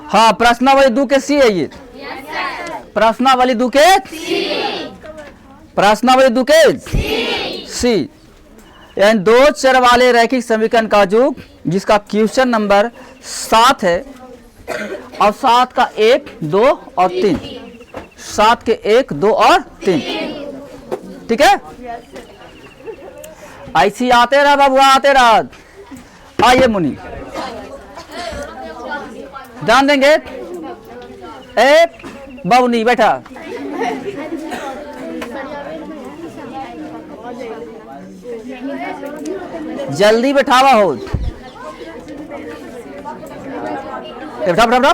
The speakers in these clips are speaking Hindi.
हाँ, प्रश्नावली 2 के सी है ये। प्रश्नावली 2 के प्रश्नावली 2 के सी, यानी 2 चर वाले रैखिक समीकरण का योग जिसका क्वेश्चन नंबर 7 है और 7 का 1, 2 और 3, 7 के 1, 2 और 3। ठीक है, ऐसी आते रहा बाबू, आते रहा। आइए मुनि, ध्यान देंगे। एक बाबू नहीं बैठा, जल्दी बैठावा हो। बैठा बैठा बैठा,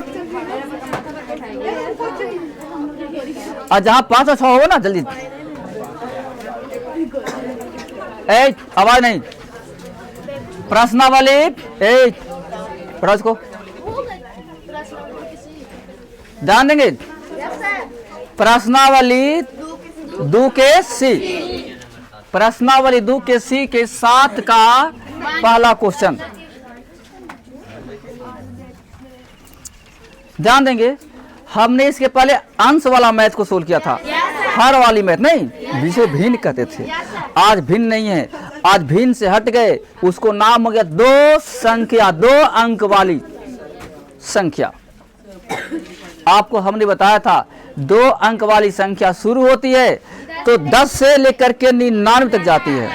और जहां 5 और 6 होगा ना जल्दी। ए आवाज नहीं। प्रश्नावली पढ़ो इसको, ध्यान देंगे। प्रश्नावली 2 के सी, प्रश्नावली 2 के सी के 7 का पहला क्वेश्चन। ध्यान देंगे, हमने इसके पहले अंश वाला मैथ को सोल्व किया था, हर वाली मैथ नहीं, जिसे भिन्न कहते थे। आज भिन्न नहीं है, आज भिन्न से हट गए, उसको नाम हो गया 2 संख्या, 2 अंक वाली संख्या। आपको हमने बताया था 2 अंक वाली संख्या शुरू होती है तो 10 से लेकर के 99 तक जाती है।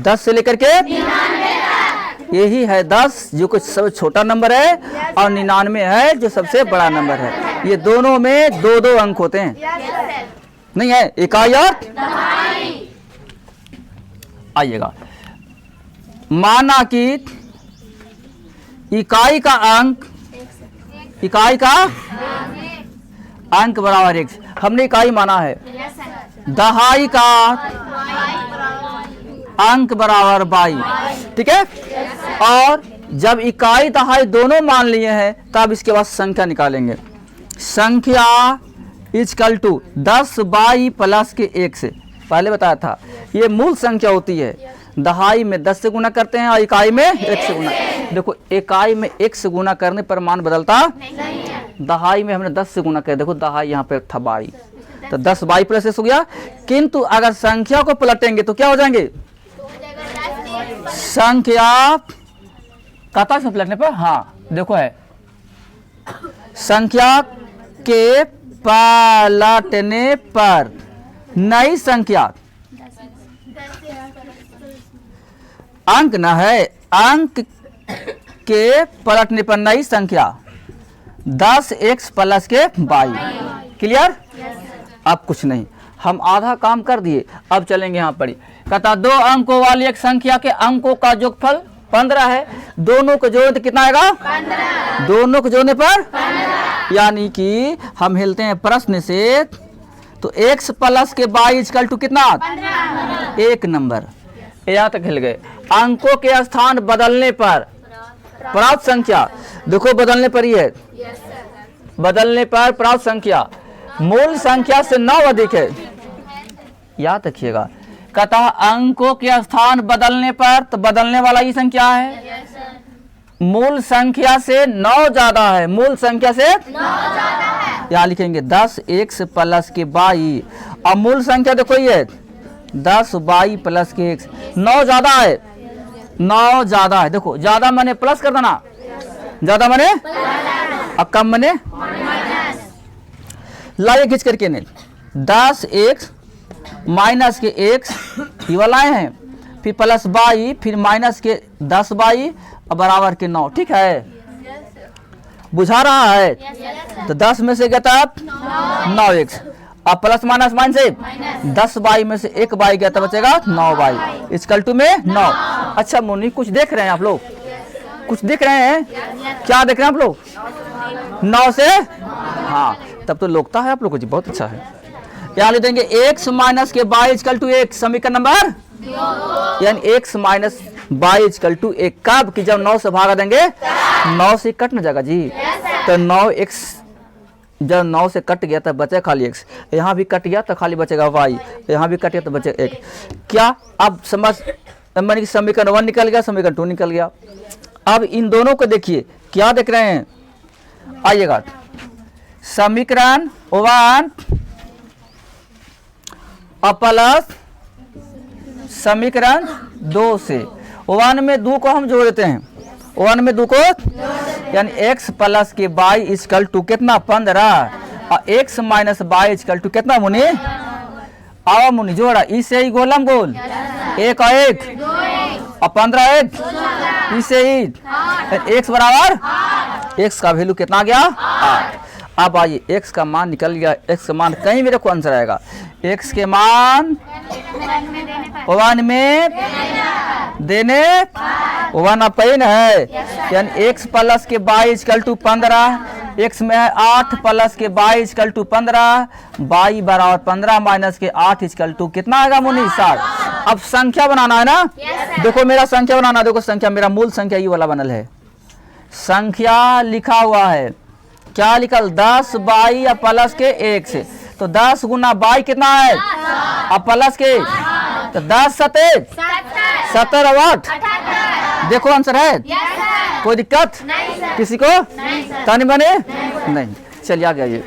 10 से लेकर के 99, यही है 10 जो कुछ सबसे छोटा नंबर है, और 99 है जो सबसे बड़ा नंबर है। ये दोनों में 2-2 अंक होते हैं, नहीं है इकाई और आइएगा। माना कि इकाई का अंक बराबर 1, हमने इकाई माना है। दहाई का अंक बराबर 22, ठीक है। और जब इकाई दहाई दोनों मान लिए हैं तब इसके बाद संख्या निकालेंगे। संख्या इक्वल टू 10 22 प्लस के 1 से, पहले बताया था ये मूल संख्या होती है। दहाई में 10 से गुना करते हैं और इकाई में 1 से गुना। देखो इकाई में 1 से गुना करने पर मान बदलता नहीं है। दहाई में हमने 10 से गुना किया, देखो दहाई यहाँ पे था 22, तो 10 22 प्लस 1 हो गया। किंतु अगर संख्या को पलटेंगे तो क्या हो जाएंगे? संख्या कहता है पलटने पर, हाँ देखो है संख्या के पलटने पर नई संख्या, अंक न है, अंक के पलटने पर नई संख्या 10x प्लस के 22। क्लियर? अब कुछ नहीं, हम आधा काम कर दिए, अब चलेंगे यहाँ पर। कहता 2 अंकों वाली एक संख्या के अंकों का योगफल 15 है। दोनों को जोड़े तो कितना आएगा? 15। दोनों को जोड़ने पर 15। यानी कि हम हिलते हैं प्रश्न से, तो x प्लस के 22 इक्वल टू कितना? 15। 1 नंबर। यहाँ तक हिल गए। अंकों के स्थान बदलने पर प्राप्त संख्या, देखो बदलने पर ही है, बदलने पर प्राप्त संख्या मूल संख्या से 9 अधिक है। याद रखिएगा, कहता अंकों के स्थान बदलने पर, तो बदलने वाला ही संख्या है, मूल संख्या से 9 ज्यादा है, मूल संख्या से 9 ज्यादा है। यहाँ लिखेंगे 10x प्लस के 22, और मूल संख्या देखो ये 10 22 प्लस के 1, 9 ज्यादा है, 9 ज्यादा है। देखो ज्यादा मैंने प्लस कर देना, ज्यादा मैंने और कम मैंने लाइए खींच करके नहीं, 10x माइनस के 1 ये वाला हैं, फिर प्लस 22, फिर माइनस के 10 22 और बराबर के 9। ठीक है, बुझा रहा है? तो 10 में से गया था 9x, अब प्लस माइनस माइनस से 10 22 में से 1 22 गया तो बचेगा 9 22 इक्वल टू में 9। अच्छा मुन्नी कुछ देख रहे हैं आप लोग? कुछ देख रहे हैं? क्या देख रहे हैं आप लोग? 9 से, हाँ तब तो लोकता है आप लोगों को जी, बहुत अच्छा है। यहाँ लिख देंगे x माइनस के 22 इक्वल टू 1, समीकरण नंबर, यानी x माइनस 22 इक्वल टू 1 कब? कि जब 9 से भागा देंगे, 9 से कट न जाएगा जी, तो 9x जब 9 से कट गया तब बचे खाली x, यहाँ भी कट गया तो खाली बचेगा y, यहाँ भी कट गया तो बचेगा 1। क्या अब समझ मैंने कि समीकरण 1 निकल गया, समीकरण 2 निकल गया। अब इन दोनों को देखिए, क्या देख रहे हैं? आइएगा, समीकरण 1 प्लस समीकरण 2 से 1 में 2 को हम जोड़ देते हैं, 1 में 2 को यानी x प्लस के y इक्वल टू कितना 15 और x minus y equal to कितना मुनि, आओ मुनि जोड़ा, इसे ही गोलम गोल, एक और एक और 15 एक, इसे ही x बराबर x का वैल्यू कितना आ गया 8। अब आइए x का मान निकल गया, x का मान कहीं मेरे को आंसर आएगा, x के मान 1 में देने 1 पेन है, यानी x प्लस के y इक्वल टू 15, x में है 8 प्लस के y इक्वल टू 15, y बराबर 15 माइनस के 8 इक्वल टू कितना आएगा मुनि 60। अब संख्या बनाना है ना, देखो मेरा संख्या बनाना, देखो संख्या मेरा मूल संख्या ये वाला बनल है, संख्या लिखा हुआ है, क्या लिखल 10 बाई या प्लस के 1 से, तो 10 गुना बाई कितना है अब प्लस के, तो 10 7 70 और 8, देखो आंसर है, कोई दिक्कत किसी को तानी बने नहीं, चलिए आ गया ये।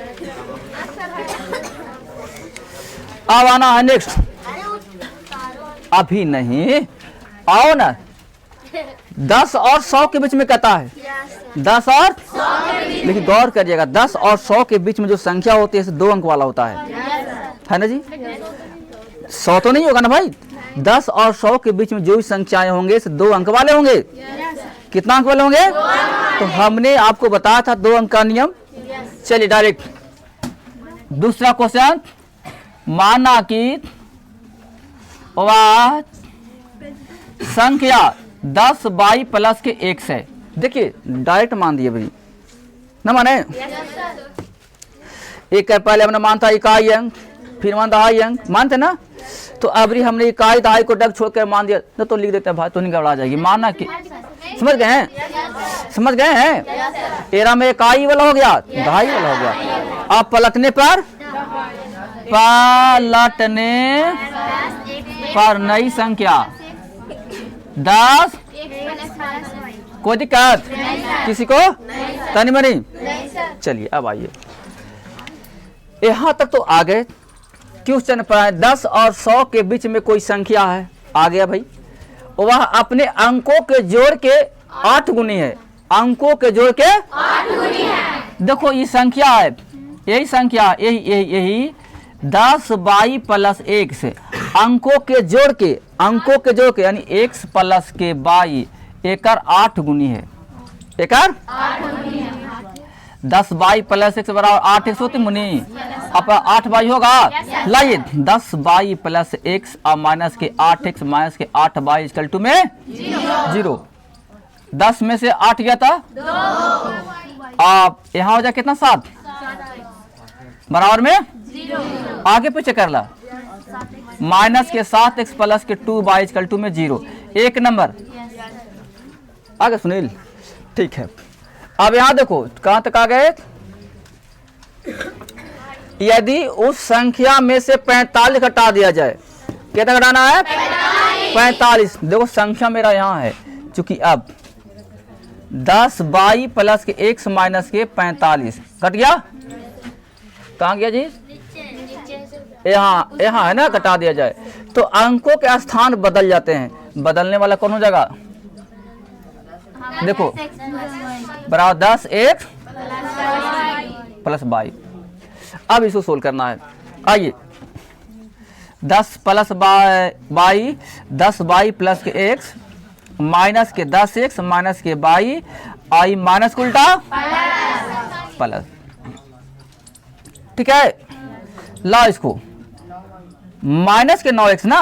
अब आना है नेक्स्ट, अभी नहीं आओ ना, 10 और 100 के बीच में कहता है, 10 और लेकिन गौर करिएगा 10 और 100 के बीच में जो संख्या होती है 2 अंक वाला होता है ना जी, 100 तो नहीं होगा ना भाई, 10 और 100 के बीच में जो भी संख्याएं होंगे 2 अंक वाले होंगे, कितना अंक वाले होंगे, तो हमने आपको बताया था 2 अंक का नियम। चलिए डायरेक्ट दूसरा क्वेश्चन, माना कि संख्या 10 बाई प्लस के 1 से, देखिए डायरेक्ट मान दिए भाई ना, माने एक पहले हमने मानता इकाई अंक, फिर मानता दहाई अंक, मानते ना, तो अभी हमने इकाई दहाई को डग छोड़ कर मान दिया, तो लिख देते हैं भाई, तो नहीं गड़बड़ा जाएगी, माना कि समझ गए हैं, समझ गए हैं, एरा में इकाई वाला हो गया, दहाई वाला हो गया, अब पलटने पर नई संख्या 10, कोई दिक्कत किसी को तनी मनी, चलिए अब आइए यहां तक तो आ गए। क्वेश्चन पर 10 और 100 के बीच में कोई संख्या है, आ गया भाई, वह अपने अंकों के जोड़ के 8 गुनी है, अंकों के जोड़ के 8 गुनी है, देखो ये संख्या है, यही संख्या यही 10 बाई प्लस 1 से अंकों के जोड़ के यानी x प्लस के बाई एकर 8 गुनी है, एकर 8 गुनी है, 10 बाई प्लस 1 बराबर 8 x होती मुनि, अब 8 बाई होगा, लाइए 10 बाई प्लस 1 और माइनस के 8x माइनस के 8 बाई इक्वल टू में 0, 10 में से 8 गया था 2, आप यहाँ हो जाए कितना 7 बराबर में 0, आगे पीछे कर ला, माइनस के 7x प्लस के 2 बाई इक्वल टू में 0, एक नंबर आगे सुनील, ठीक है। अब यहाँ देखो कहां तक आ गए, यदि उस संख्या में से 45 घटा दिया जाए, कितना घटाना है 45, देखो संख्या मेरा यहाँ है, चूंकि अब 10 बाई प्लस के 1 माइनस के 45 घट गया, कहाँ गया जी, यहाँ है ना, घटा दिया जाए तो अंकों के स्थान बदल जाते हैं, बदलने वाला कौन हो जाएगा, देखो बराबर 10 1 प्लस 22, अब इसको सोल्व करना है, आइए 10 प्लस 22, 10 बाई प्लस के x माइनस के 10x माइनस के 22 आई माइनस उल्टा प्लस, ठीक है, ला इसको माइनस के 9x ना,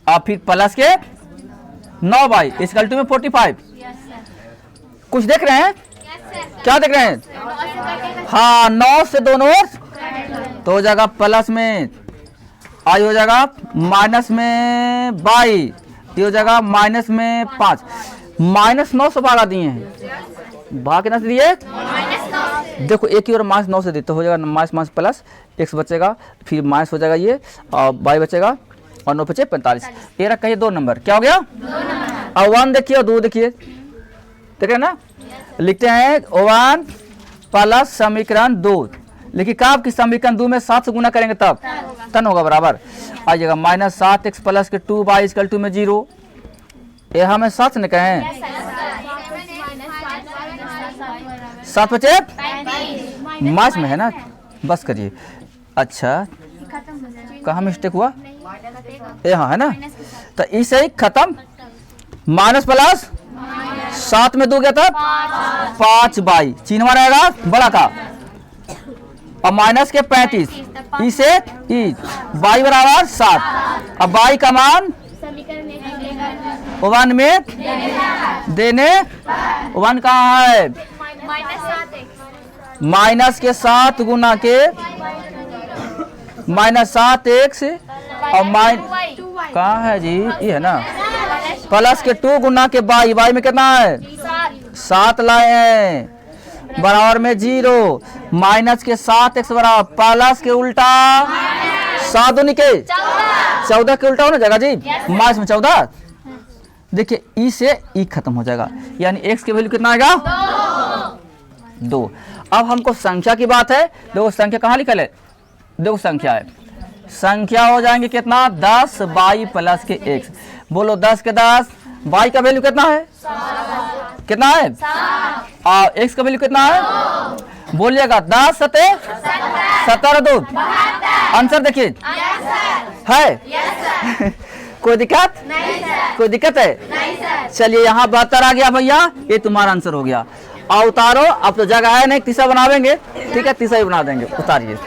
और फिर प्लस के 9 बाई इक्वल टू में 45, कुछ देख रहे हैं, क्या देख रहे हैं, हाँ 9 से दोनों ओर तो हो जाएगा प्लस में, आई हो जाएगा माइनस में 22, ये हो जाएगा माइनस में 5, माइनस 9 से भागा दिए हैं, भाग कितना से दिए, देखो एक ही और माइनस 9 से दी तो हो जाएगा माइनस प्लस x बचेगा, फिर माइनस हो जाएगा ये और y बचेगा और 9 बचे 45, ये रखा ये 2 नंबर, क्या हो गया, और 1 देखिए और 2 देखिए, ठीक है ना। लिखते हैं 1 प्लस समीकरण 2, लेकिन कब की समीकरण 2 में 7 से गुना करेंगे तब तन होगा बराबर आ जाएगा -7x प्लस के 2y इक्वल टू में 0। ये हमें 7 ने कहें 7 बचे माइनस में है ना, बस करिए। अच्छा कहाँ मिस्टेक हुआ, यहाँ है ना, तो इसे ही खत्म। माइनस प्लस 7 में 2 गया था 5y, चिन्ह रहेगा बड़ा का, और माइनस के 35 इसे y बराबर 7। अब y का मान 1 में देने 1 कहाँ है, माइनस के 7 गुना के -7x और कहाँ है जी, ये है ना, प्लस के 2 गुना के y में कितना है 7 लाए हैं बराबर में 0, माइनस के 7x बराबर प्लस के उल्टा 7 दूनी के 14 के उल्टा हो ना जाएगा जी, माइनस में 14। देखिए ई से ई खत्म हो जाएगा, यानी x की वैल्यू कितना आएगा 2। अब हमको संख्या की बात है, देखो संख्या कहाँ लिखल है, देखो संख्या है, संख्या हो जाएंगे कितना 10y प्लस के x। बोलो 10 के 10, y का वैल्यू कितना है कितना है, और x का वैल्यू कितना है, बोलिएगा 10 सते 17 2 आंसर देखिए है कोई दिक्कत कोई दिक्कत है, चलिए यहाँ 72 आ गया भैया, ये तुम्हारा आंसर हो गया। और उतारो, अब तो जगह है नहीं, तीसरा बनावेंगे, ठीक है तीसरा ही बना देंगे, उतारिए।